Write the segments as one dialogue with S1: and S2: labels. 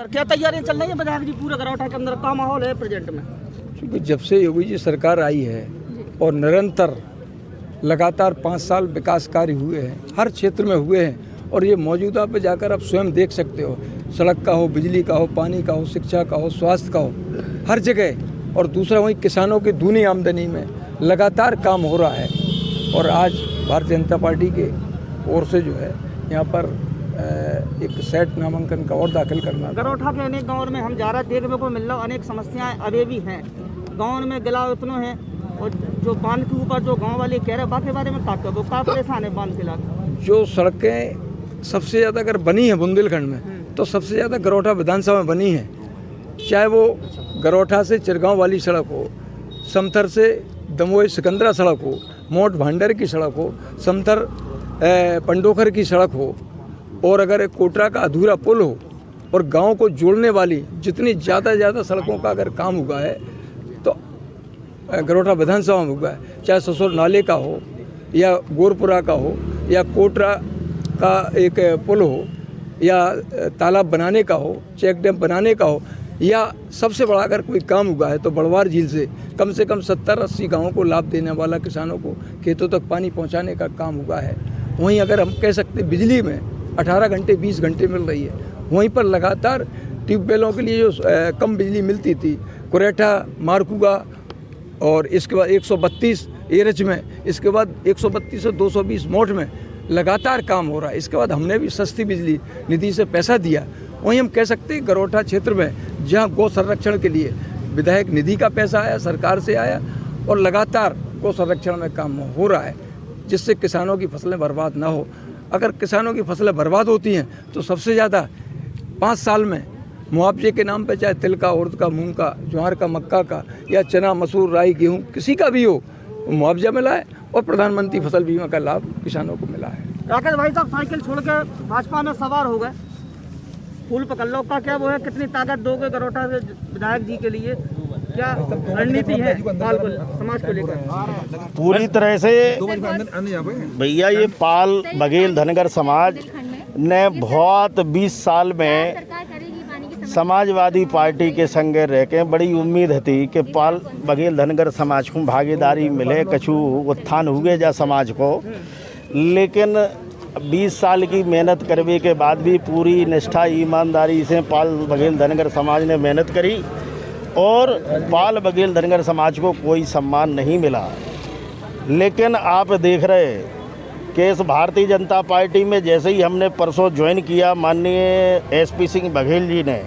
S1: क्या तैयारियां चल रही है विधायक जी? पूरे गरौठा के अंदर का माहौल है प्रेजेंट में?
S2: क्योंकि जब से योगी जी सरकार आई है और निरंतर लगातार 5 साल विकास कार्य हुए हैं, हर क्षेत्र में हुए हैं। और ये मौजूदा पे जाकर आप स्वयं देख सकते हो, सड़क का हो, बिजली का हो, पानी का हो, शिक्षा का हो, स्वास्थ्य का हो, हर जगह। और दूसरा वहीं किसानों की दूनी आमदनी में लगातार काम हो रहा है। और आज भारतीय जनता पार्टी के ओर से जो है यहाँ पर एक सेट नामांकन का और दाखिल करना।
S1: गरौठा के अनेक गाँव में हम जा रहे देखने को मिल रहा, अनेक समस्याएं अभी भी हैं गाँव में, गिला उतना है। और जो बांध के ऊपर जो गाँव वाले कह रहे हैं बाकी बारे में का परेशान है बांध के लाके।
S2: जो सड़कें सबसे ज़्यादा अगर बनी है बुंदेलखंड में, तो सबसे ज़्यादा गरौठा विधानसभा में बनी है। चाहे वो गरौठा से चिरगांव वाली सड़क हो, समथर से दमोई सिकंदरा सड़क हो, मोट भांडर की सड़क हो, समथर पंडोखर की सड़क हो, और अगर एक कोटरा का अधूरा पुल हो, और गांव को जोड़ने वाली जितनी ज़्यादा सड़कों का अगर काम हुआ है तो गरौठा विधानसभा में हुआ है। चाहे ससुर नाले का हो, या गोरपुरा का हो, या कोटरा का एक पुल हो, या तालाब बनाने का हो, चेक डैम बनाने का हो, या सबसे बड़ा अगर कोई काम हुआ है तो बड़वार झील से कम 70-80 गाँवों को लाभ देने वाला, किसानों को खेतों तक पानी पहुंचाने का काम हुआ है। वहीं अगर हम कह सकते बिजली में 18 घंटे 20 घंटे मिल रही है। वहीं पर लगातार ट्यूबवेलों के लिए जो कम बिजली मिलती थी, कुरेठा, मारकुगा, और इसके बाद 132 एरच में, इसके बाद 132 से 220 मोट में लगातार काम हो रहा है। इसके बाद हमने भी सस्ती बिजली निधि से पैसा दिया। वहीं हम कह सकते हैं गरौठा क्षेत्र में जहां गौ संरक्षण के लिए विधायक निधि का पैसा आया, सरकार से आया, और लगातार गौ संरक्षण में काम हो रहा है, जिससे किसानों की फसलें बर्बाद ना हो। अगर किसानों की फसलें बर्बाद होती हैं तो सबसे ज़्यादा 5 साल में मुआवजे के नाम पे, चाहे तिल का, उड़द का, मूंग का, ज्वार का, मक्का का, या चना, मसूर, राई, गेहूं, किसी का भी हो, मुआवजा मिला है। और प्रधानमंत्री फसल बीमा का लाभ किसानों को मिला है।
S1: राकेश भाई साहब साइकिल छोड़ के भाजपा में सवार हो गए, फूल पकड़ लो का क्या वो है? कितनी ताकत दोगे गरौठा से विधायक जी के लिए? क्या रणनीति है समाज को लेकर?
S3: पूरी तरह से भैया ये पाल बघेल धनगर समाज ने बहुत 20 साल में समाजवादी पार्टी के संगे रह के बड़ी उम्मीद थी कि पाल बघेल धनगर समाज को भागीदारी मिले, कछु उत्थान हुए जा समाज को। लेकिन 20 साल की मेहनत करने के बाद भी पूरी निष्ठा ईमानदारी से पाल बघेल धनगर समाज ने मेहनत करी, और पाल बघेल धनगर समाज को कोई सम्मान नहीं मिला। लेकिन आप देख रहे कि इस भारतीय जनता पार्टी में जैसे ही हमने परसों ज्वाइन किया, माननीय एसपी सिंह बघेल जी ने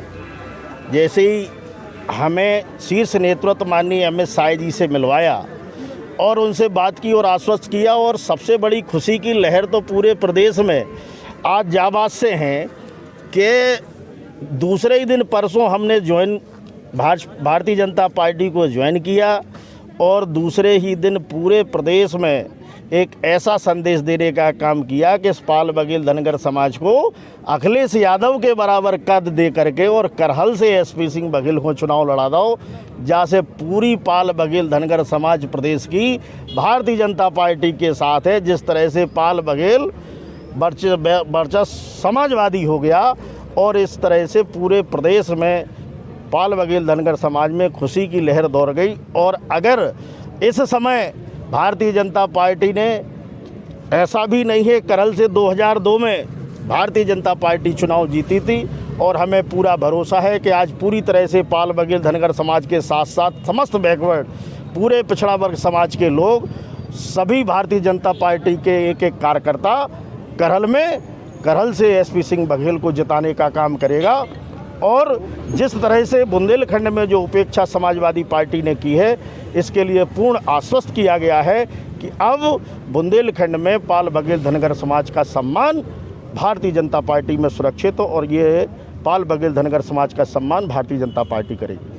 S3: जैसे ही हमें शीर्ष नेतृत्व माननीय अमित शाह जी से मिलवाया और उनसे बात की और आश्वस्त किया, और सबसे बड़ी खुशी की लहर तो पूरे प्रदेश में आज जाबाज से हैं कि दूसरे ही दिन परसों हमने भारतीय जनता पार्टी को ज्वाइन किया, और दूसरे ही दिन पूरे प्रदेश में एक ऐसा संदेश देने का काम किया कि इस पाल बघेल धनगर समाज को अखिलेश यादव के बराबर कद दे करके और करहल से एसपी सिंह बघेल को चुनाव लड़ा दो, जहाँ से पूरी पाल बघेल धनगर समाज प्रदेश की भारतीय जनता पार्टी के साथ है। जिस तरह से पाल बघेल वर्चस्व समाजवादी हो गया, और इस तरह से पूरे प्रदेश में पाल बघेल धनगर समाज में खुशी की लहर दौड़ गई। और अगर इस समय भारतीय जनता पार्टी ने, ऐसा भी नहीं है, करहल से 2002 में भारतीय जनता पार्टी चुनाव जीती थी, और हमें पूरा भरोसा है कि आज पूरी तरह से पाल बघेल धनगर समाज के साथ साथ समस्त बैकवर्ड, पूरे पिछड़ा वर्ग समाज के लोग, सभी भारतीय जनता पार्टी के एक एक कार्यकर्ता करहल से एसपी सिंह बघेल को जिताने का काम करेगा। और जिस तरह से बुंदेलखंड में जो उपेक्षा समाजवादी पार्टी ने की है, इसके लिए पूर्ण आश्वस्त किया गया है कि अब बुंदेलखंड में पाल बघेल धनगर समाज का सम्मान भारतीय जनता पार्टी में सुरक्षित हो, और ये पाल बघेल धनगर समाज का सम्मान भारतीय जनता पार्टी करेगी।